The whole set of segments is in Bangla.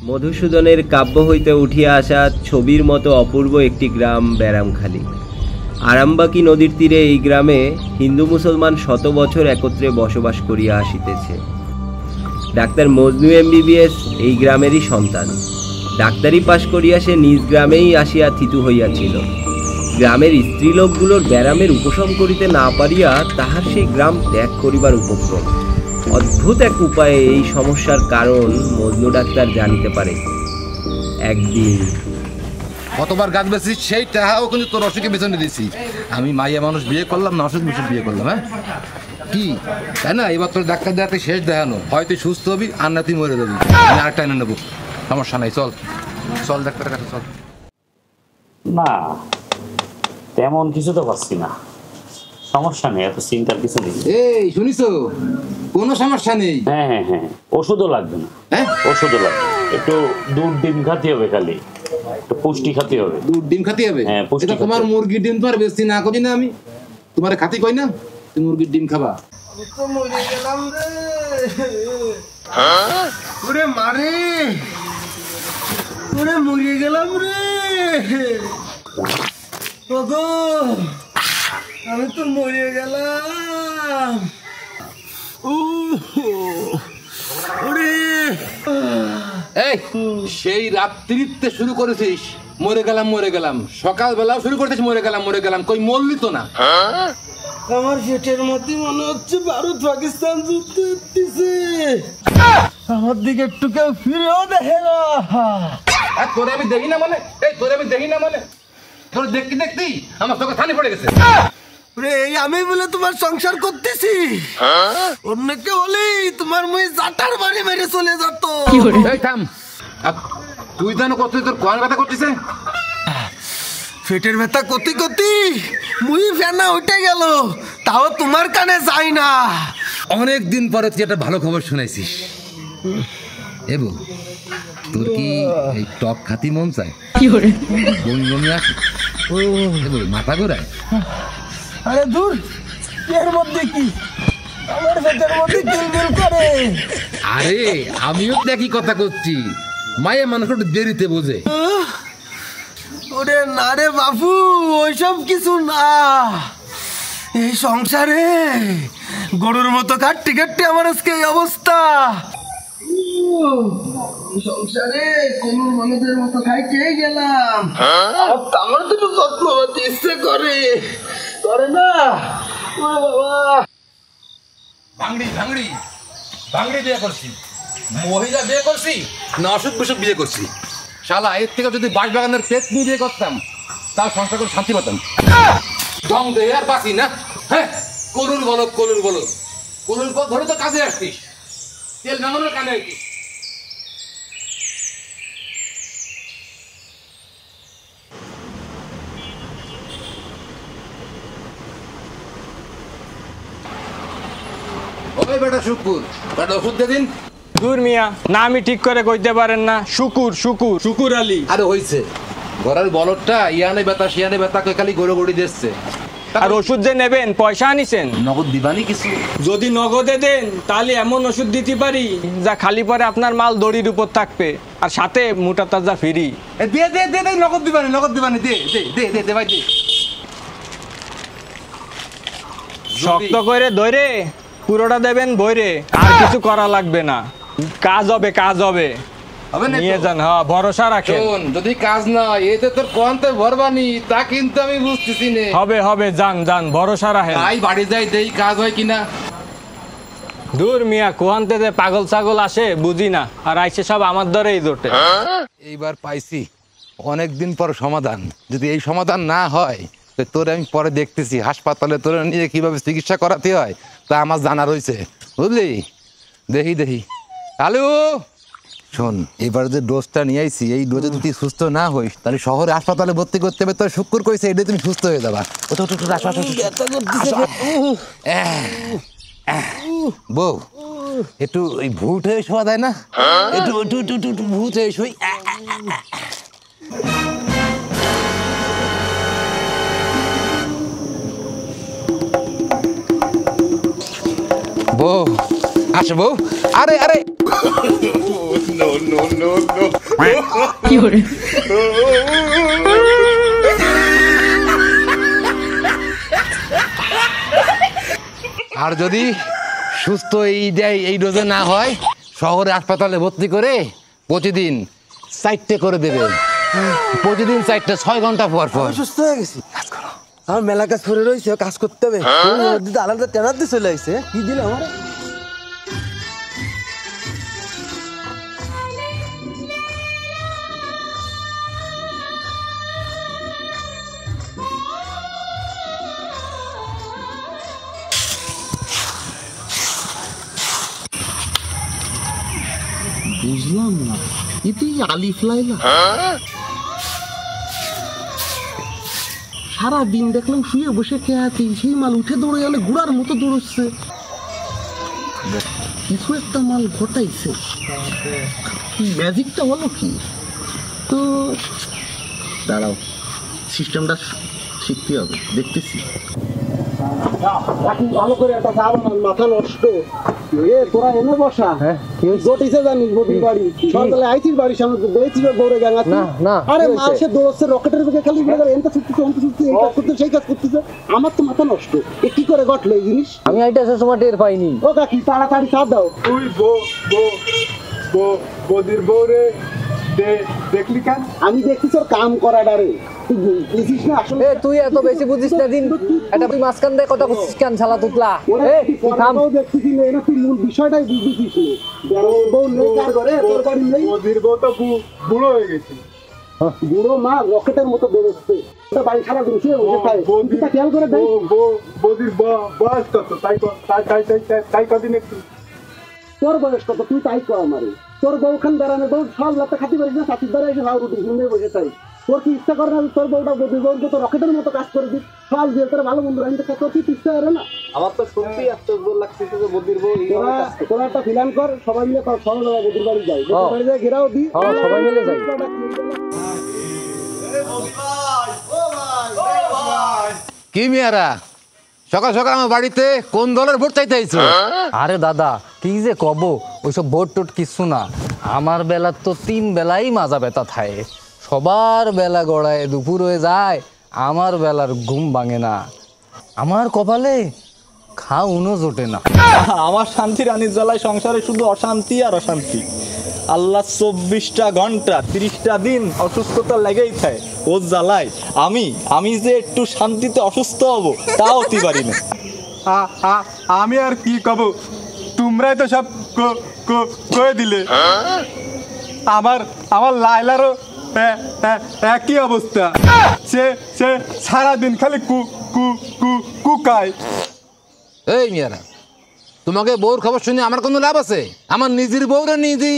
মধুসূদনের কাব্য হইতে উঠিয়া আসা ছবির মতো অপূর্ব একটি গ্রাম ব্যারামখালী। আরামবাকি নদীর তীরে এই গ্রামে হিন্দু মুসলমান শত বছর একত্রে বসবাস করিয়া আসিতেছে। ডাক্তার মজনু MBBS এই গ্রামেরই সন্তান। ডাক্তারি পাশ করিয়া সে নিজ গ্রামেই আসিয়া থিতু হইয়াছিল। গ্রামের স্ত্রীলোকগুলোর ব্যারামের উপশম করিতে না পারিয়া তাহার সেই গ্রাম ত্যাগ করিবার উপক্রম। অদ্ভুত এক উপায়ে এই সমস্যার কারণ মজনু ডাক্তার জানিতে পারে। একদিন কতবার গাছ বেছিস সেই টাকাও কিন্তু তোর অসুখে বেছনে দিছি। আমি মাইয়া মানুষ বিয়ে করলাম না অসুখ বিসুখ বিয়ে করলাম, হ্যাঁ কি তাই না? এবার তোর ডাক্তার দেখাতে শেষ দেখানো, হয় তুই সুস্থ হবি আর না তুই মরে যাবি। আমি আরেকটা এনে নেবো, সমস্যা নাই, চল চল ডাক্তারের কাছে চল। না তেমন কিছু তো পাচ্ছি না, সমস্যা নেই, এত চিন্তার কিছু নেই। এই শুনিছো, কোনো সমস্যা নেই। হ্যাঁ হ্যাঁ হ্যাঁ, ওষুধও লাগবে না। হ্যাঁ ওষুধও লাগবে, একটু দুধ ডিম খাতে হবে, খালি একটু পুষ্টি খাতে হবে। দুধ ডিম খাতে হবে? হ্যাঁ পুষ্টি। তোমার মুরগির ডিম তো আর বেশি না করি না আমি, তোমার খাতি কই না, তুমি মুরগির ডিম খাবা। মরে গেলাম রে, ওরে মারে, ওরে মরে গেলাম রে, ওগো আমি তো মরে গেলাম। ওরে এই সেই রাত্রিতে শুরু করেছিস মরে গেলাম মরে গেলাম, সকালবেলাও শুরু করেছিস মরে গেলাম মরে গেলাম, কই মরলি তো না। আমার পেটের মধ্যে মনে হচ্ছে ভারত পাকিস্তান যুদ্ধ হচ্ছে, আমার দিকে একটু কেউ ফিরেও দেখে না। তোরে আমি দেখি না মানে, এই তোরে আমি দেখি না মানে, তোর দেখতে দেখতেই আমার চোখে থানি পড়ে গেছে। আমি বলে তোমার সংসার করতেছি, অন্য কেউ হলেই তোমার মুই জাটার বাড়ি মেরে চলে যেত। এই থাম, তুই জানো কত তোর কোয়ার ব্যথা করতেছে? পেটের ব্যথা কতি কতি মুই ফেনা উঠে গেল, তাও তোমার কানে যাই না। অনেক দিন পরে তুই একটা ভালো খবর শুনাইছিস। এবো তোর কি এই টক খাতি মন চায়? বমি বমি আসে, মাথা ঘোরায়? আরে দূর, এর মধ্যে কি আমার পেটের মধ্যে কিলবিল করে। আরে আমিও দেখি কথা করছি, মায়ের মানুষ একটু দেরিতে বোঝে। ওরে না রে বাবু, ওইসব কিছু না। এই সংসারে গরুর মতো কাটতে কাটতে আমার আজকে এই অবস্থা। সংসারে কোন মানুষের মতো খাইতেই গেলাম, আমার তো যত্ন হতে ইচ্ছে করে না। ভাঙড়ি ভাঙড়ি ভাঙড়ি বিয়ে করছি, মহিলা বিয়ে করছি না অসুখ বিসুখ বিয়ে করছি। শালা এর থেকে যদি বাঁশবাগানের পেট নিয়ে বিয়ে করতাম তার সংসার করে শান্তি পেতাম। দম দেয় আর বাঁচি না। হ্যাঁ কলুর বলো কলুর বলো, কলুর পর ধরে তো কাজে আসতিস, তেল নামানোর কানে আসতিস। ওই বেটা শুকুর, বেটা ওষুধ দিয়ে দিন। দূর মিয়া, না আমি ঠিক করে কইতে পারেন না। শুকুর শুকুর শুকুর আলী। আরে হইছে, ঘরের বলদটা ইয়ানে বেতা শিয়ানে বেতা কই খালি গড়ে গড়ি দিচ্ছে। আর ওষুধ যে নেবেন পয়সা আনিছেন? নগদ দিবানি কিছু? যদি নগদে দেন তাহলে এমন ওষুধ দিতে পারি যা খালি পরে আপনার মাল দড়ির উপর থাকবে, আর সাথে মোটা তাজা ফ্রি। দে দে দে দে, নগদ দিবানি নগদ দিবানি, দে দে দে দে দে ভাই দে। শক্ত করে ধরে পুরোটা দেবেন বইরে, আর কিছু করা লাগবে না। কাজ হবে কাজ হবে, নিয়ে যান। হ্যাঁ ভরসা রাখেন। যদি কাজ না হয় এতে তোর কোয়ান্তে ভরবানি তা কিন্তু আমি বুঝতেছি না। হবে হবে, যান যান, ভরসা রাখেন। তাই বাড়ি যাই দেই কাজ হয় কিনা। দূর মিয়া, কোয়ান্তে যে পাগল ছাগল আসে বুঝি না, আর আইসে সব আমার ধরেই জোটে। এইবার পাইছি অনেকদিন পর সমাধান। যদি এই সমাধান না হয় তোরে আমি পরে দেখতেছি হাসপাতালে তোরে নিয়ে কিভাবে চিকিৎসা করাতে হয় তা আমার জানা রয়েছে, বুঝলি? দেখি দেখি। হ্যালো শোন, এবার যে ডোজটা নিয়ে আইছি এই ডোজে যদি সুস্থ না হইস তাহলে শহরে হাসপাতালে ভর্তি করতে হবে। তোর শুক্র কইছে এটা তুমি সুস্থ হয়ে যাবা। বউ একটু ওই ভূত হয়ে শোয়া দেয় না, একটু একটু একটু একটু ভূত হয়ে শোই। বউ আসবো। আরে আরে আর যদি সুস্থ এই ডোজে না হয় শহরে হাসপাতালে ভর্তি করে প্রতিদিন 4টে করে দেবে, প্রতিদিন 4টে, 6 ঘন্টা পর পর। সুস্থ হয়ে গেছি, আমার মেলা কাজ করে রয়েছে, কাজ করতে হবে। আলাদা টেনার দিয়ে চলে আসছে, কি দিলে আমার বুঝলাম না, এতেই আলিফ লাইলা সারাদিন দেখলাম শুয়ে বসে খেয়াছি, সেই মাল উঠে দৌড়ে গেলে ঘোড়ার মতো দৌড়চ্ছে। কিছু একটা মাল ঘটাইছে, ম্যাজিকটা হলো কি? তো দাঁড়াও, সিস্টেমটা শিখতে হবে, দেখতেছি। ভালো করে একটা মাথা নষ্ট। তোরা এনে বসা, ঘটিছে জানিস বদির বাড়ি সকালে আইছিস বাড়ির সামনে বেয়েছিল দৌড়ে গেল। আরে মাসে দৌড়চ্ছে রকেটের দিকে, খালি এনটা ছুটতেছে অন্ত ছুটছে, এই কাজ করতে সেই কাজ করতেছে। আমার তো মাথা নষ্ট, এ কি করে ঘটলো এই জিনিস? আমি আইটাছে সময় টের পাইনি। ও কাকি তাড়াতাড়ি চা দাও। তুই বদির বউরে দেখলি কেন? আমি দেখছি তোর কাম করাডারে, তুই বুঝিস না আসলে। এ তুই এত বেশি বুঝিস না দিন, এটা তুই মাঝখান দিয়ে কথা বলছিস কেন শালা তুতলা? এ তুই থাম। দেখছিস না, এটা তুই মূল বিষয়টাই বুঝিস না। বউ নেই কার ঘরে, তোর বাড়ি নেই। বদির বউ তো বুড়ো হয়ে গেছে। বুড়ো মা রকেটের মতো বেরোচ্ছে, বাড়ি সারা দিন শুয়ে বসে থাকে। বন্ধুটা খেয়াল করে দেয়। বদির বয়স কত? তাই কদিন একটু। তোর বয়স কত তুই তাই কর আমারে। তোর বউখান বেড়ানো বউ সব লাতে খাতি পারিস না, চাষির দ্বারা এসে ভাও রুটি ঘুমিয়ে বসে তাই। তোর কি ইচ্ছা করে না তোর বউটা বদির বউকে তো রকেটের মতো কাজ করে দিস? সব দিয়ে তোর ভালো বন্ধু রাখতে, তোর কি ইচ্ছা করে না? আমার তো সত্যি আশ্চর্য লাগতেছে যে বদির বউ তোরা একটা প্ল্যান কর, সবাই মিলে সবাই বদির বাড়ি যাই, বদির বাড়ি যাই ঘেরাও দিই, সবাই মিলে যাই। কি মিয়ারা সকাল সকাল আমার বাড়িতে কোন দলের ভোট চাইতে আইছো? আরে দাদা কি যে কব, ওইসব ভোট টোট কিছু না। আমার বেলা তো 3 বেলাই মাজা ব্যথা থাকে, সবার বেলা গড়ায় দুপুর হয়ে যায়, আমার বেলার ঘুম ভাঙে না, আমার কপালে খাউনও জোটে না। আমার শান্তি রানীর জ্বালায় সংসারে শুধু অশান্তি আর অশান্তি। আল্লাহ 24টা ঘন্টা 30টা দিন অসুস্থতা লেগেই থাকে, ও জ্বালায় আমি যে একটু শান্তিতে অসুস্থ হব তাও হতে পারি না। আমি আর কি কব, তোমরাই তো সব কয়ে দিলে। আমার লাইলারও একই অবস্থা, সে সারাদিন খালি কুকায়। এই মিয়ারা তোমাকে বউর খবর শুনে আমার কোনো লাভ আছে? আমার নিজের বউরে নিজেই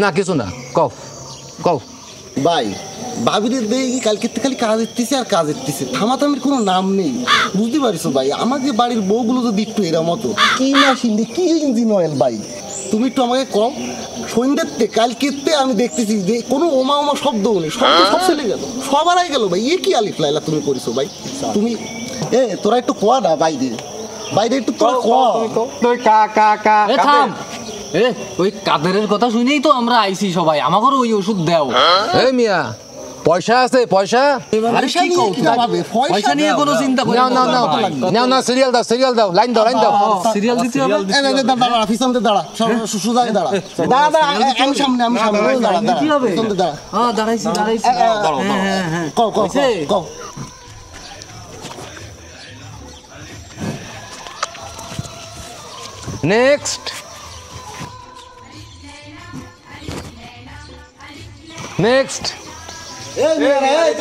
না কিছু না। কও কও ভাই ভাবিরে দেখি কালকে খালি কাজ এসতেছে আর কাজ এসতেছে, থামাথামির কোনো নাম নেই। বুঝতে পারিস ভাই, আমাদের বাড়ির বউগুলো যদি একটু এরা মতো কি মেশিন কি ইঞ্জিন অয়েল ভাই, তুমি একটু আমাকে কম। সন্ধ্যেতে কালকেতে আমি দেখতেছি যে কোনো ওমা শব্দও নেই, সব চলে গেল, সব হারাই গেল ভাই। এ কি আলিফ লাইলা তুমি করিছো ভাই? তুমি তোরা একটু কোয়া না বাইরে একটু তোরা কোয়া। থাম, ওই কাদেরের কথা শুনেই তো আমরা আইছি সবাই, আমাকে ওই ওষুধ দাও। এই মিয়া পয়সা আছে? পয়সা পয়সা নিয়ে কোনো চিন্তা করি না। সিরিয়াল দাও, লাইন দাও। সিরিয়াল দিতে হবে। দাঁড়া পিছনে দাঁড়া, সুজায় দাঁড়া, আমি সামনে দাঁড়া। হ্যাঁ দাঁড়াইছি। কও নেক্সট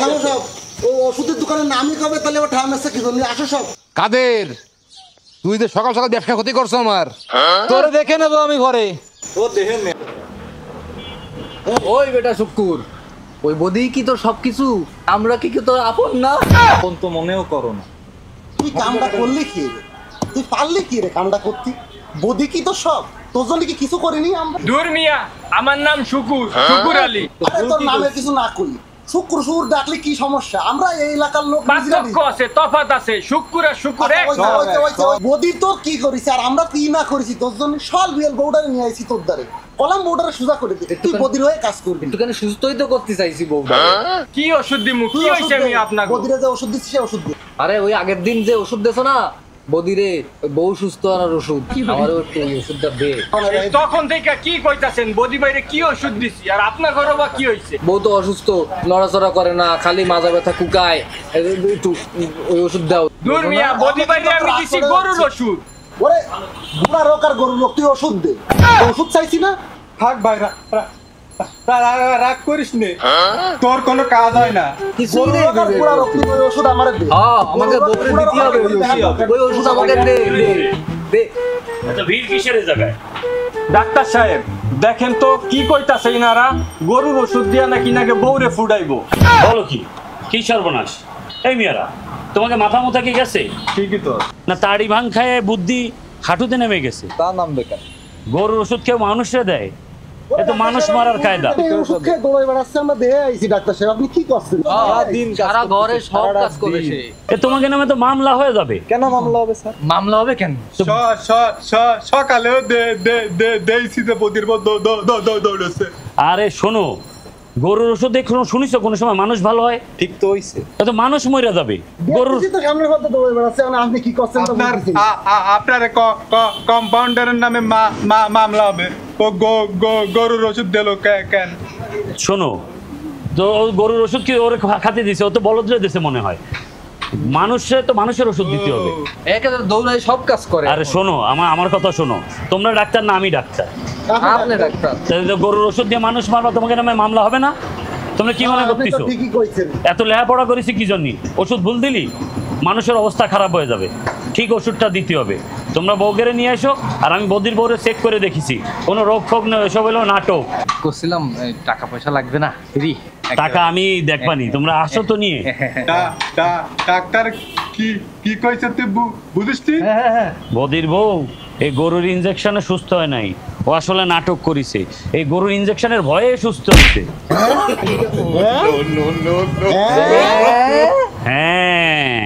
থামো সব। ও ওষুধের দোকানের নামই কবে তাহলে ও ঠাম আছে কি জন্য? আসো সব। কাদের তুই যে সকাল সকাল ব্যবসা ক্ষতি করছো আমার, তোরে দেখে নেবো আমি ঘরে। ও দেখেন ওই বেটা শুক্কুর, ওই বদি কি তোর সবকিছু? আমরা কি তোর আপন না? আপন তো মনেও করো না। তুই কামটা করলি কি রে? তুই পারলি কি রে কামটা করতি? বদি কি তো সব তোর জন্য কি কিছু করিনি আমরা? দূর মিয়া, আমার নাম শুকুর আলী। তোর নামে কিছু না করি, শুক্র ডাকলে কি সমস্যা? আমরা এই এলাকার লোক পার্থক্য আছে, তফাৎ আছে, শুক্র আর শুক্র এক না। বদি তোর কি করিস আর আমরা কি না করেছি তোর জন্য? সব রিয়েল বউডারে নিয়ে আইছি তোর দ্বারে, কলাম বউডারে সোজা করে দিতে, তুই বদির হয়ে কাজ করবি। একটুখানি সুস্থই তো করতে চাইছি বউটা। কি ওষুধ দিমু, কি হইছে আমি আপনাকে? বদিরে যে ওষুধ দিচ্ছি সে ওষুধ দে। আরে ওই আগের দিন যে ওষুধ দেছো না বদিরে, ওই বউ সুস্থ আর ওষুধ, আমারও একটু ওই ওষুধটা দে। তখন থেকে কি কইতাছেন বদি বাইরে কি ওষুধ দিছি আর আপনার ঘরে বা কি হইছে? বউ তো অসুস্থ, নড়াচড়া করে না, খালি মাজা ব্যথা কুকায়, একটু ওই ওষুধ দাও। দূর মিয়া, বদি বাইরে আমি দিছি গরুর ওষুধ। ওরে বুড়া রোগ আর গরুর রোগ, তুই ওষুধ দে। ওষুধ চাইছি না? থাক ভাই, রাগ করিস নে, তোর কোনো কাজ হয় না। গরুর রোগ আর বুড়া রোগ, তুই ওই ওষুধ আমারে দে। হ্যাঁ, আমাকে বউরে দিতে হবে ওই ওষুধ। ওই ওষুধ আমাকে দে দে দে। এত ভিড় কিসের জায়গায়? ডাক্তার সাহেব দেখেন তো কি কইতাছে ইনারা, গরুর ওষুধ দিয়া নাকি নাকি বউরে ফুডাইবো। বলো কি, কি সর্বনাশ! এই মিয়ারা, তোমাকে মাথা মুথা কি গেছে ঠিকই তো, না? তাড়ি ভাঙ খায় বুদ্ধি হাঁটুতে নেমে গেছে। তার নাম বেকার। গরুর ওষুধ কেউ মানুষে দেয়, এ তো মানুষ মারার কায়দা। এই ওষুধ খেয়ে দৌড়াই বেড়াচ্ছে, আমরা দেহে আইছি ডাক্তার সাহেব, আপনি কি করছেন? দিন সারা ঘরে সব কাজ করে সে। এ তোমাকে নামে তো মামলা হয়ে যাবে। কেন মামলা হবে স্যার? মামলা হবে কেন? সকালেও দেইছি যে বদির বউ দৌড়েছে। আরে শোনো, গরুর ওষুধ দেখো, শুনিস কোনো সময় মানুষ ভালো হয়? ঠিক তো হইছে। এ তো মানুষ মরে যাবে। গরুর দেখতেছি তো সামনের পথে দৌড়াই বেড়াচ্ছে, এখন আপনি কি করছেন তো বুঝতেছি না। আপনার কম্পাউন্ডারের নামে মামলা হবে। ও গরুর ওষুধ দিল কেন? শোনো, তো গরুর ওষুধ কি ওরে খাতে দিছে? ও তো বলদরে দিছে মনে হয়। মানুষে তো মানুষের ওষুধ দিতে হবে। একেবারে দৌড়াই সব কাজ করে। আরে শোনো, আমার কথা শোনো, তোমরা ডাক্তার না আমি ডাক্তার। আপনি ডাক্তার। তাহলে তো গরুর ওষুধ দিয়ে মানুষ মারবা, তোমাকে নামে মামলা হবে না? তোমরা কি মনে আপনি তো করতেছো? ঠিকই কইছেন। এত লেখাপড়া করেছি কি জন্য? ওষুধ ভুল দিলি মানুষের অবস্থা খারাপ হয়ে যাবে। ঠিক ওষুধটা দিতে হবে। তোমরা বউগেরে নিয়ে এসো, আর আমি বদির বউরে চেক করে দেখেছি, কোনো রোগ ফোগ নেই, এসব হলো নাটক। করছিলাম টাকা পয়সা লাগবে না, ফ্রি টাকা আমি দেখবানি, তোমরা আসো তো নিয়ে। ডাক্তার কি কইছে তুই বুঝিস? বদির বউ এই গরুর ইনজেকশনে সুস্থ হয় নাই, ও আসলে নাটক করেছে। এই গরুর ইনজেকশনের ভয়ে সুস্থ হচ্ছে। হ্যাঁ।